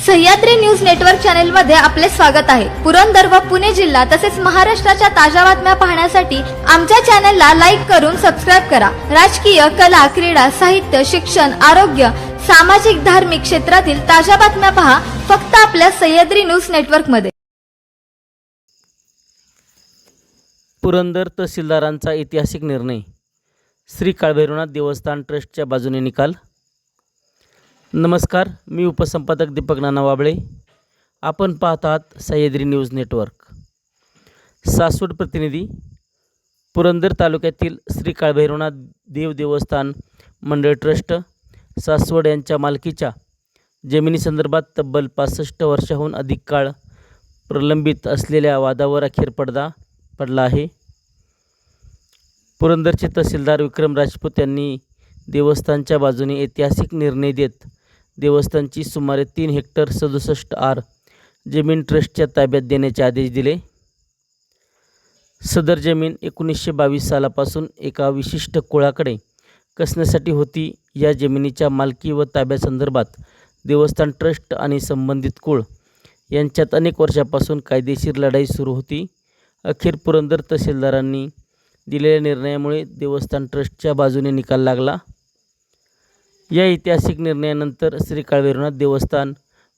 Sahyadri news network channel मध्ये आपले स्वागत आहे। पुरंदर व पुणे जिल्हा तसेच महाराष्ट्राच्या ताज्या बातम्या पाहण्यासाठी आमच्या चॅनलला लाईक करून सबस्क्राइब करा। राजकीय, कला, क्रीडा, साहित्य, शिक्षण, आरोग्य, सामाजिक, धार्मिक क्षेत्रातील ताज्या बातम्या पहा फक्त आपल्या सह्याद्री न्यूज नेटवर्क मध्ये। पुरंदर तहसीलदारांचा ऐतिहासिक निर्णय, श्री काळभैरवनाथ देवस्थान ट्रस्टच्या बाजूने निकाल। नमस्कार, मी उपसंपादक दीपक नाना वाबळे। आपण पाहत आहात सह्याद्री न्यूज नेटवर्क। सासवड प्रतिनिधी। पुरंदर तालुक्यातील श्री काळभैरवनाथ देवस्थान मंडळ ट्रस्ट सासवड यांच्या मालकीच्या जमिनीसंदर्भात तब्बल 65 वर्षाहून अधिक काळ प्रलंबित असलेल्या वादावर अखेर पडदा पडला आहे। पुरंदरचे तहसीलदार विक्रम राजपूत यांनी देवस्थानच्या बाजूने ऐतिहासिक निर्णय देत देवस्थानची सुमारे 3 हेक्टर 67 आर जमीन ट्रस्टच्या ताब्यात देण्याचे आदेश दिले। सदर जमीन 1922 सालापासून एका विशिष्ट कुळाकडे कसण्यासाठी होती। या जमिनीच्या मालकी व ताब्यासंदर्भात देवस्थान ट्रस्ट आणि संबंधित कुळ यांच्यात अनेक वर्षापासून कायदेशीर लढाई सुरू होती। अखेर पुरंदर तहसीलदारांनी दिलेल्या निर्णयामुळे देवस्थान ट्रस्टच्या बाजूने निकाल लागला। या ऐतिहासिक निर्णयानंतर श्री काळभैरवनाथ देवस्थान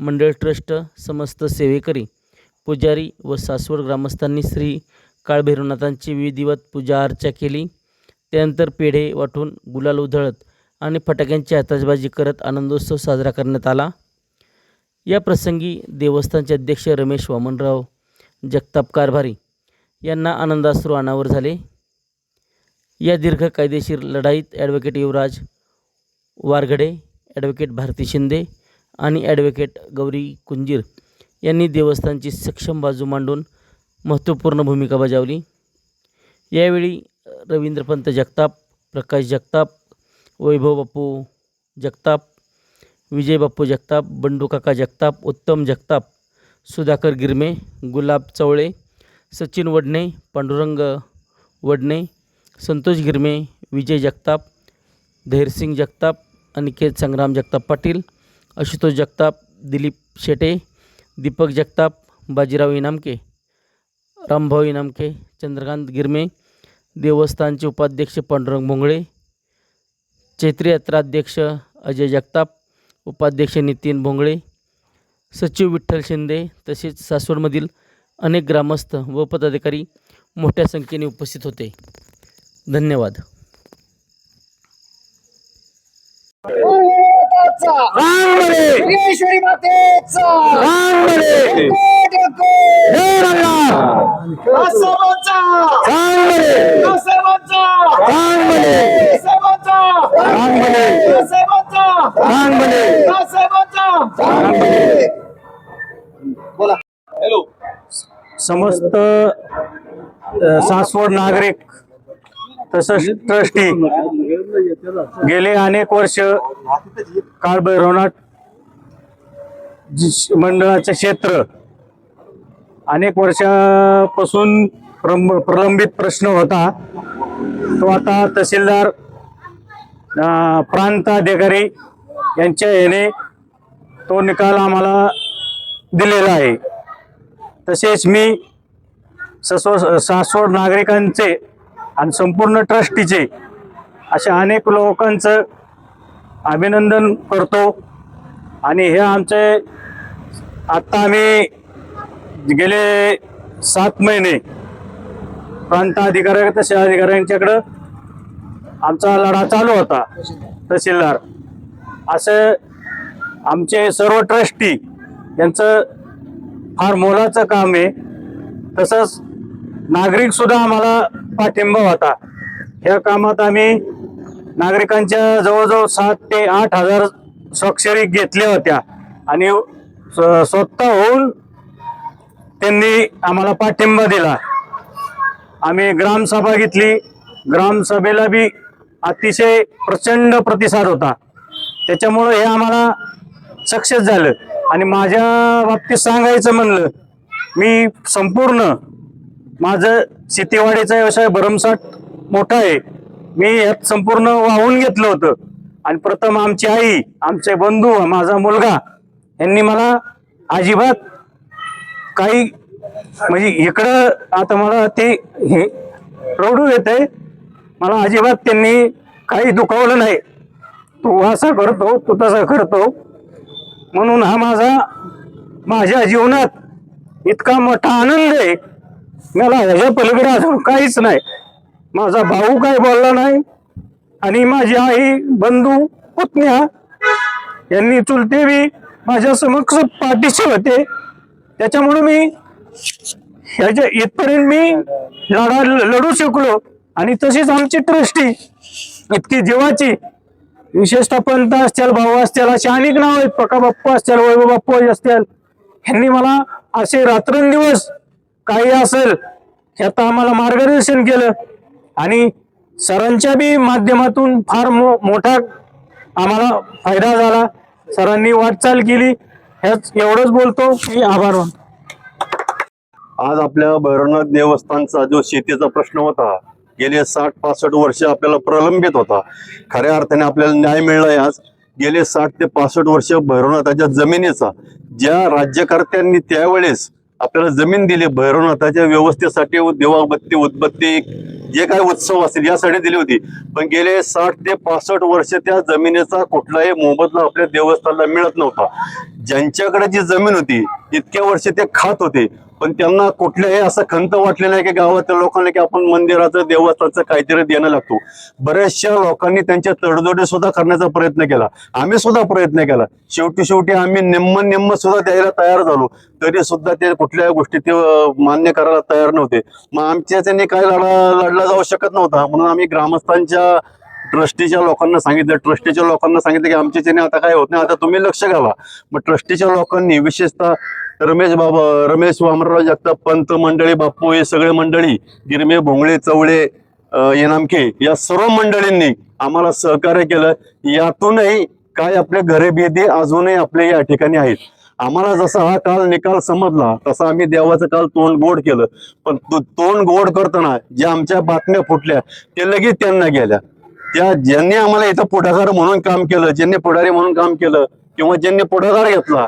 मंडळ ट्रस्ट समस्त सेवेकरी, पुजारी व सासवड ग्रामस्थांनी श्री काळभैरवनाथांची विधिवत पूजा अर्चा केली। त्यानंतर पेढे वाटून, गुलाल उधळत आणि फटाक्यांची आतषबाजी करत आनंदोत्सव साजरा करण्यात आला। या प्रसंगी देवस्थानचे अध्यक्ष रमेश वामनराव जगताप कारभारी यांना आनंदाश्रू अनावर झाले। या दीर्घ कायदेशीर लढाईत ॲडव्होकेट युवराज वारघडे, ॲडव्होकेट भारती शिंदे आणि ॲडव्होकेट गौरी कुंजीर यांनी देवस्थानची सक्षम बाजू मांडून महत्त्वपूर्ण भूमिका बजावली। यावेळी रवींद्रपंत जगताप, प्रकाश जगताप, वैभव बापू जगताप, विजय बापू जगताप, बंडू काका जगताप, उत्तम जगताप, सुधाकर गिरमे, गुलाब चवळे, सचिन वडणे, पांडुरंग वडणे, संतोष गिरमे, विजय जगताप, धैरसिंग जगताप, अनिकेत संग्राम जगताप पाटील, आशुतोष जगताप, दिलीप शेटे, दीपक जगताप, बाजीराव इनामके, रामभाऊ इनामके, चंद्रकांत गिरमे, देवस्थानचे उपाध्यक्ष पांडुरंग भोंगळे, चैत्री यात्राध्यक्ष अजय जगताप, उपाध्यक्ष नितीन भोंगळे, सचिव विठ्ठल शिंदे तसेच सासवडमधील अनेक ग्रामस्थ व पदाधिकारी मोठ्या संख्येने उपस्थित होते। धन्यवाद। श्री मातेचा समस्त सासवड नागरिक तसंच ट्रस्टी गेले अनेक वर्ष काळभैरवनाथ मंडळाचे क्षेत्र अनेक वर्षापासून प्रलंबित प्रश्न होता। तो आता तहसीलदार, प्रांत अधिकारी यांच्या याने तो निकाल आम्हाला दिलेला आहे। तसेच मी सासवड नागरिकांचे आणि संपूर्ण ट्रस्टीचे अशा अनेक लोकांचं अभिनंदन करतो। आणि हे आमचे आत्ता आम्ही गेले 7 महिने प्रांत अधिकारी तहसील अधिकाऱ्यांच्याकडं आमचा लढा चालू होता। तहसीलदार असं आमचे सर्व ट्रस्टी यांचं फार मोलाचं काम आहे। तसंच नागरिकसुद्धा आम्हाला पाठिंबा होता। ह्या कामात आम्ही नागरिकांच्या जवळजवळ 7 ते 8 हजार स्वाक्षरी घेतल्या होत्या आणि स्वतः होऊन त्यांनी आम्हाला पाठिंबा दिला। आम्ही ग्रामसभा घेतली, ग्रामसभेला बी अतिशय प्रचंड प्रतिसाद होता। त्याच्यामुळे हे आम्हाला सक्सेस झालं। आणि माझ्या बाबतीत सांगायचं म्हणलं, मी संपूर्ण माझं शेतीवाडीचा व्यवसाय भरमसाठ मोठा आहे। मी यात संपूर्ण वाहून घेतलं होतं आणि प्रथम आमची आई, आमचे बंधू, माझा मुलगा यांनी मला अजिबात काही म्हणजे इकडं आता मला ते हे रडू येत आहे. मला अजिबात त्यांनी काही दुखावलं नाही. तू असा करतो, तू तसा करतो म्हणून हा माझ्या जीवनात इतका मोठा आनंद आहे. मला ह्याच्या पलीकडे अजून काहीच नाही. माझा भाऊ काय बोलला नाही आणि माझी आई, बंधू, पुतण्या यांनी चुलते बी माझ्या समक्ष पाठीशी होते. त्याच्यामुळे मी ह्याच्या इथपर्यंत मी लढू शकलो. आणि तशीच आमची ट्रस्टी इतकी जीवाची, विशेषतः पंत असतील, भाऊ असतील, असे अनेक नाव आहेत, पका बाप्पू असतील, वैभव बाप्पू असतील, ह्यांनी मला असे रात्रंदिवस काही असेल ह्यात आम्हाला मार्गदर्शन केलं. आणि सरांच्या बी माध्यमातून फार मोठा आम्हाला फायदा झाला. सरांनी वाटचाल केली. ह्याच एवढंच बोलतो मी. आभार मानतो. आज आपल्या भैरवनाथ देवस्थानचा जो शेतीचा प्रश्न होता, गेले 60-65 वर्ष आपल्याला प्रलंबित होता, खऱ्या अर्थाने आपल्याला न्याय मिळालाय. आज गेले 60 ते 65 वर्ष भैरवनाथाच्या जमिनीचा ज्या राज्यकर्त्यांनी त्यावेळेस आपल्याला जमीन दिली भैरवनाथाच्या व्यवस्थेसाठी, देवाबत्ती, उदबत्ती, जे काही उत्सव असतील यासाठी दिली होती, पण गेले 60 ते 65 वर्ष त्या जमिनीचा कुठलाही मोबदला आपल्या देवस्थानाला मिळत नव्हता. ज्यांच्याकडे जी जमीन होती इतक्या वर्ष ते खात होते, पण त्यांना कुठल्याही असं खंत वाटले नाही की गावातल्या लोकांना की आपण मंदिराचं, देवस्थानचं काहीतरी देणं लागतो. बऱ्याचशा लोकांनी त्यांच्या तडजोडी सुद्धा करण्याचा प्रयत्न केला. आम्ही सुद्धा प्रयत्न केला. शेवटी आम्ही निम्म सुद्धा द्यायला तयार झालो, तरी सुद्धा ते कुठल्या गोष्टी ते मान्य करायला तयार नव्हते. मग आमच्या त्यांनी काय लढला जाऊ शकत नव्हता. म्हणून आम्ही ग्रामस्थांच्या ट्रस्टीच्या लोकांना सांगितलं की आमच्याच्याने आता काय होत नाही, आता तुम्ही लक्ष घाला. मग ट्रस्टीच्या लोकांनी, विशेषतः रमेश वामनराव जगताप, पंत मंडळी, बाप्पू, हे सगळे मंडळी, गिरमे, भोंगळे, चवळे, येनामके, या सर्व मंडळींनी आम्हाला सहकार्य केलं. यातूनही काय आपल्या घरेभेदी अजूनही आपल्या या ठिकाणी आहेत. आम्हाला जसा हा काल निकाल समजला तसा आम्ही देवाचं काल तोंड गोड केलं. पण तोंड गोड करताना ज्या आमच्या बातम्या फुटल्या ते लगेच त्यांना गेल्या. त्या ज्यांनी आम्हाला इथं पुढाकार म्हणून काम केलं, ज्यांनी पुढारी म्हणून काम केलं किंवा ज्यांनी पुढाकार घेतला,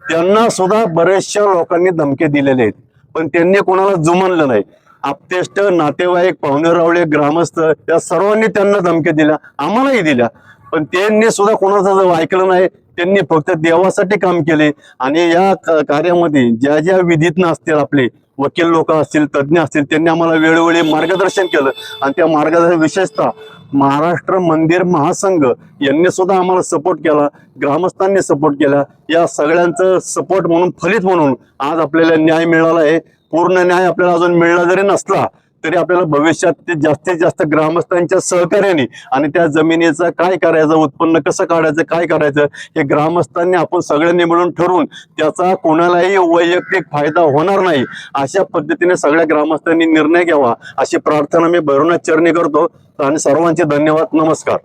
त्यांना सुद्धा बरेचशा लोकांनी धमके दिलेले आहेत, पण त्यांनी कोणाला जुमानलं नाही. आप्तेष्ट, नातेवाईक, पाहुणे रावळे, ग्रामस्थ या सर्वांनी त्यांना धमके दिल्या, आम्हालाही दिल्या, पण त्यांनी सुद्धा कोणाचं ऐकलं नाही. त्यांनी फक्त देवासाठी काम केले. आणि या कार्यामध्ये ज्या ज्या विधीज्ञ असतील, आपले वकील लोक असतील, तज्ज्ञ असतील, त्यांनी आम्हाला वेळोवेळी मार्गदर्शन केलं. आणि त्या मार्गदर्शन विशेषतः महाराष्ट्र मंदिर महासंघ यांनी सुद्धा आम्हाला सपोर्ट केला, ग्रामस्थांनी सपोर्ट केला. या सगळ्यांचं सपोर्ट म्हणून, फलित म्हणून आज आपल्याला न्याय मिळाला आहे. पूर्ण न्याय आपल्याला अजून मिळाला जरी नसला तरी आपल्याला भविष्यात ते जास्तीत जास्त ग्रामस्थांच्या सहकार्याने आणि त्या जमिनीचं काय करायचं, उत्पन्न कसं काढायचं, काय करायचं, हे ग्रामस्थांनी आपण सगळ्यांनी मिळून ठरवून त्याचा कोणालाही वैयक्तिक फायदा होणार नाही अशा पद्धतीने सगळ्या ग्रामस्थांनी निर्णय घ्यावा अशी प्रार्थना मी भैरवनाथ चरणी करतो. आणि सर्वांचे धन्यवाद. नमस्कार.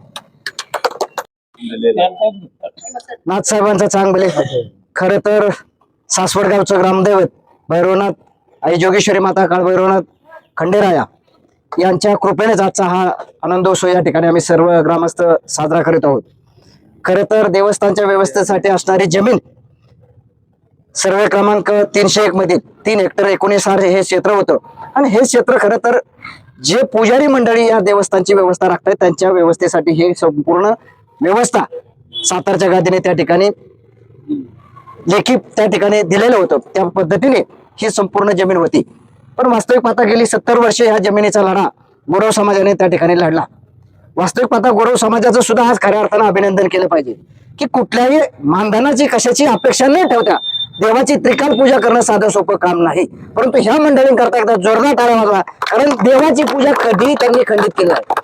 नाथ साहेबांचा चांगले. खरं तर सासवड गावचं ग्रामदैवत भैरवनाथ, आई जोगेश्वरी माता काळ भैरवनाथ खंडेराया यांच्या कृपेनेच आजचा हा आनंदोत्सव या ठिकाणी आम्ही सर्व ग्रामस्थ साजरा करीत आहोत. खरं तर देवस्थानच्या व्यवस्थेसाठी असणारी जमीन सर्वे क्रमांक 301 मध्ये 3 हेक्टर 19 हे क्षेत्र होतं. आणि हे क्षेत्र खरं तर जे पुजारी मंडळी या देवस्थानची व्यवस्था राखतात त्यांच्या व्यवस्थेसाठी हे संपूर्ण व्यवस्था सातारच्या गादीने त्या ठिकाणी लेखी त्या ठिकाणी दिलेलं होतं. त्या पद्धतीने ही संपूर्ण जमीन होती. पण वास्तविक पाहता गेली 70 वर्षे ह्या जमिनीचा लढा गोरव समाजाने त्या ठिकाणी लढला. वास्तविक पाहता गोरव समाजाचं सुद्धा आज खऱ्या अर्थानं अभिनंदन केलं पाहिजे की कुठल्याही मानधनाची कशाची अपेक्षा न ठेवता देवाची त्रिकाल पूजा करणं साधं सोपं काम नाही. परंतु ह्या मंडळींकरता एकदा जोरदार टाळ्या वाजवा, कारण देवाची पूजा कधी त्यांनी खंडित केली आहे.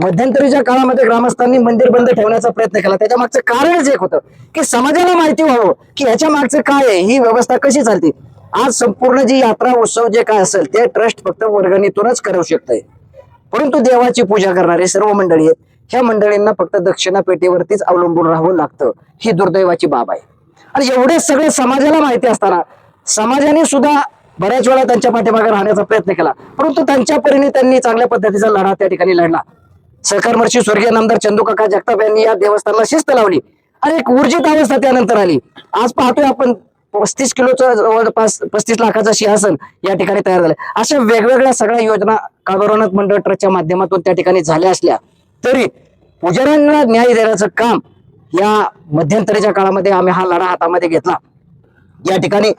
मध्यंतरीच्या काळामध्ये ग्रामस्थांनी मंदिर बंद ठेवण्याचा प्रयत्न केला. त्याच्या मागचं कारणच एक होतं की समाजाला माहिती व्हावं की ह्याच्या मागचं काय आहे, ही व्यवस्था कशी चालते. आज संपूर्ण जी यात्रा उत्सव जे काय असेल ते ट्रस्ट फक्त वर्गणीतूनच करू शकतंय. परंतु देवाची पूजा करणारी सर्व मंडळी आहेत, ह्या मंडळींना फक्त दक्षिणा पेटीवरतीच अवलंबून राहावं लागतं. ही दुर्दैवाची बाब आहे. आणि एवढे सगळे समाजाला माहिती असताना समाजाने सुद्धा बऱ्याच वेळा त्यांच्या पाठीमागे राहण्याचा प्रयत्न केला, परंतु त्यांच्या परीने त्यांनी चांगल्या पद्धतीचा लढा त्या ठिकाणी लढला. सहकारमर्षी स्वर्गीय नामदार चंदूकाका जगताप यांनी या देवस्थानाला शिस्त लावली आणि एक ऊर्जित अवस्था त्यानंतर आली. आज पाहतोय आपण 35 किलोचं जवळपास 35 लाखाचं सिंहासन या ठिकाणी तयार झालं. अशा वेगवेगळ्या सगळ्या योजना काळभैरवनाथ मंडळ ट्रस्टच्या माध्यमातून त्या ठिकाणी झाल्या असल्या तरी पुजाऱ्यांना न्याय देण्याचं काम या मध्यंतरीच्या काळामध्ये आम्ही हा लढा हातामध्ये घेतला. या ठिकाणी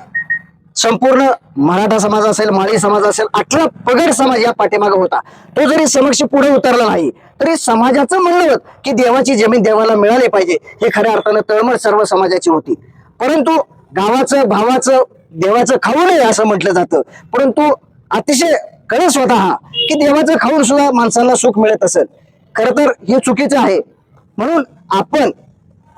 संपूर्ण मराठा समाज असेल, माळी समाज असेल, 18 पगड समाज या पाठीमागे होता. तो जरी समक्ष पुढे उतरला नाही तरी समाजाचं म्हणणं होत की देवाची जमीन देवाला मिळाली पाहिजे, हे खऱ्या अर्थानं तळमळ सर्व समाजाची होती. परंतु गावाचं भावाचं देवाचं खाऊ नये असं म्हटलं जातं. परंतु अतिशय कळस होता हा की देवाचं खाऊन सुद्धा माणसांना सुख मिळत असेल. खरं तर हे चुकीचं आहे. म्हणून आपण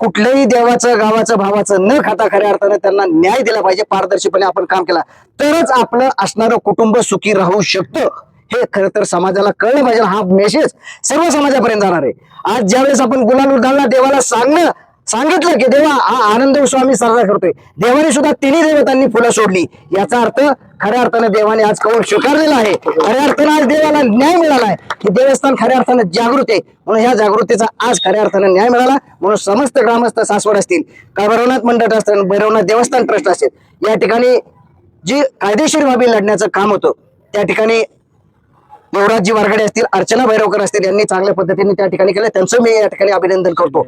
कुठल्याही देवाचं गावाचं भावाचं न खाता खऱ्या अर्थानं त्यांना न्याय दिला पाहिजे. पारदर्शीपणे आपण काम केला तरच आपलं असणारं कुटुंब सुखी राहू शकतं. हे खरं तर समाजाला कळलं पाहिजे. हा मेसेज सर्व समाजापर्यंत जाणार आहे. आज ज्यावेळेस आपण गुलाल उधळला देवाला सांगितलं की देवा हा आनंद उत्सव आम्ही साजरा करतोय, देवाने सुद्धा तिन्ही देवतांनी फुलं सोडली. याचा अर्थ खऱ्या अर्थानं देवाने आज कौल स्वीकारलेला आहे. खऱ्या अर्थानं आज देवाला न्याय मिळाला आहे की देवस्थान खऱ्या अर्थानं जागृत आहे. म्हणून ह्या जागृतीचा आज खऱ्या अर्थानं न्याय मिळाला. म्हणून समस्त ग्रामस्थ सासवड असतील, भैरवनाथ मंडळ असतील, भैरवनाथ देवस्थान ट्रस्ट असेल, या ठिकाणी जी कायदेशीर बाबी लढण्याचं काम होतं त्या ठिकाणी युवराजजी वारगडे असतील, अर्चना भैरवकर असतील, यांनी चांगल्या पद्धतीने त्या ठिकाणी केलं. त्यांचं मी या ठिकाणी अभिनंदन करतो.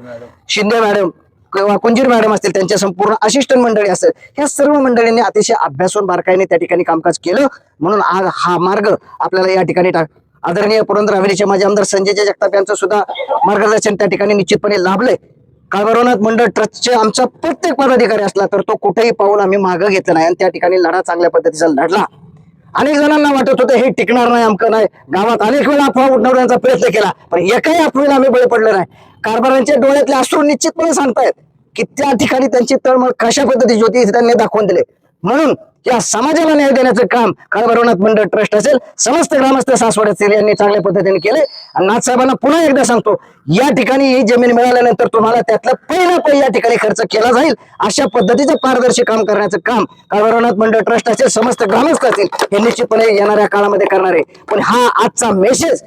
शिंदे मॅडम किंवा कुंजीर मॅडम असतील, त्यांच्या संपूर्ण असिस्टंट मंडळी असेल, ह्या सर्व मंडळींनी अतिशय अभ्यासून बारकाईने त्या ठिकाणी कामकाज केलं. म्हणून आज हा मार्ग आपल्याला या ठिकाणी आदरणीय पुरंदर हवेलीचे माजी आमदार संजय जगताप यांचं सुद्धा मार्गदर्शन त्या ठिकाणी निश्चितपणे लाभलंय. काळभैरवनाथ मंडळ ट्रस्टचे आमचा प्रत्येक पदाधिकारी असला तर तो कुठेही पाऊल आम्ही मागं घेतलं नाही आणि त्या ठिकाणी लढा चांगल्या पद्धतीचा लढला. अनेक जणांना वाटत होतं हे टिकणार नाही, अमकं नाही. गावात अनेक वेळा अफवा उठवण्याचा प्रयत्न केला पण एकाही अफवेला आम्ही बळी पडलो नाही. कारभारांच्या डोळ्यातले अश्रू निश्चितपणे सांगतायत की त्या ठिकाणी त्यांची तळमळ कशा पद्धतीची होती हे त्यांनी दाखवून दिले. म्हणून या समाजाला न्याय देण्याचं काम काळभैरवनाथ मंडळ ट्रस्ट असेल, समस्त ग्रामस्थ सासवड असतील यांनी चांगल्या पद्धतीने केले. आणि नाथसाहेबांना पुन्हा एकदा सांगतो, या ठिकाणी ही जमीन मिळाल्यानंतर तुम्हाला त्यातलं पहिला या ठिकाणी खर्च केला जाईल. अशा पद्धतीचं पारदर्शी काम करण्याचं काम काळभैरवनाथ मंडळ ट्रस्ट असेल, समस्त ग्रामस्थ असतील हे निश्चितपणे येणाऱ्या काळामध्ये करणार आहे. पण हा आजचा मेसेज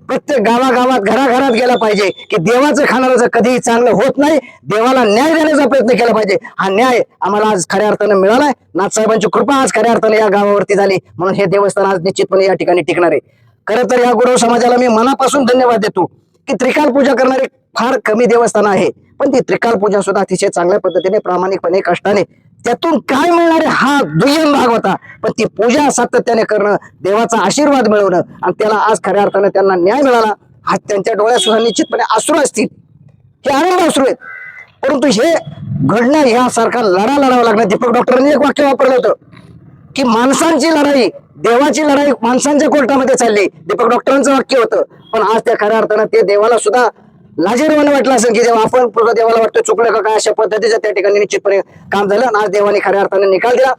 प्रत्येक गावागावात घराघरात गेला पाहिजे की देवाचं खाणाऱ्याचं कधीही चांगलं होत नाही, देवाला न्याय देण्याचा प्रयत्न केला पाहिजे. हा न्याय आम्हाला आज खऱ्या अर्थानं मिळालाय. नाथसाहेबांची कृपा आज खऱ्या अर्थाने या गावावरती झाली. म्हणून हे देवस्थान आज निश्चितपणे या ठिकाणी टिकणार आहे. खरं तर या गुरव समाजाला मी मनापासून धन्यवाद देतो की त्रिकाल पूजा करणारे फार कमी देवस्थान आहे, पण ती त्रिकाल पूजा सुद्धा अतिशय चांगल्या पद्धतीने प्रामाणिकपणे कष्टाने त्यातून काय मिळणार आहे हा दुय्यम भाग होता. पण ती पूजा सातत्याने करणं, देवाचा आशीर्वाद मिळवणं आणि त्याला आज खऱ्या अर्थाने त्यांना न्याय मिळाला. आज त्यांच्या डोळ्यात सुद्धा निश्चितपणे अश्रू असतील, हे आनंद अश्रू आहेत. परंतु हे घडणं यासारखा लढा लढावा लागणार. दीपक डॉक्टरांनी एक वाक्य वापरलं होतं की माणसांची लढाई देवाची लढाई माणसांच्या कोर्टामध्ये चालली. दीपक डॉक्टरांचं वाक्य होतं. पण आज त्या खऱ्या अर्थानं ते देवाला सुद्धा लाजीरवाणं वाटलं असेल की देवा आपण देवाला वाटतं चुकलं का काय, अशा पद्धतीचं त्या ठिकाणी निश्चितपणे काम झालं. आणि आज देवाने खऱ्या अर्थाने निकाल दिला.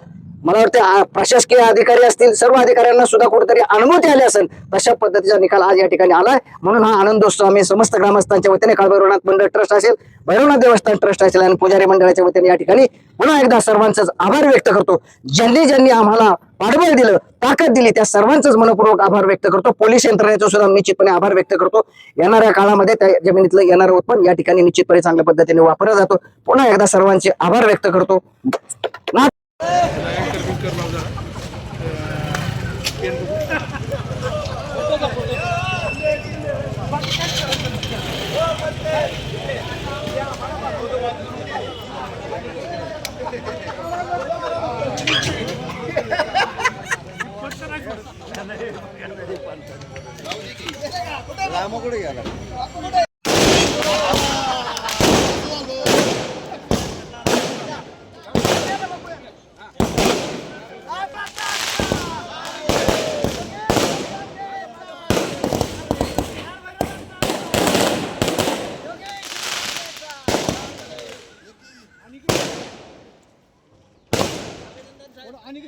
मला वाटतं प्रशासकीय अधिकारी असतील, सर्व अधिकाऱ्यांना सुद्धा कुठेतरी अनुभूती आली असेल, तशा पद्धतीचा निकाल आज या ठिकाणी आलाय. म्हणून हा आनंदोत्सव आम्ही समस्त ग्रामस्थांच्या वतीने काळभैरवनाथ मंडळ ट्रस्ट असेल, भैरवनाथ देवस्थान ट्रस्ट असेल आणि पुजारी मंडळाच्या वतीने या ठिकाणी पुन्हा एकदा सर्वांचंच आभार व्यक्त करतो. ज्यांनी ज्यांनी आम्हाला पाठबळ दिलं, ताकद दिली, त्या सर्वांचंच मनपूर्वक आभार व्यक्त करतो. पोलीस यंत्रणेचा सुद्धा निश्चितपणे आभार व्यक्त करतो. येणाऱ्या काळामध्ये त्या जमिनीतलं येणारं उत्पन्न या ठिकाणी निश्चितपणे चांगल्या पद्धतीने वापरलं जातो. पुन्हा एकदा सर्वांचे आभार व्यक्त करतो. आणि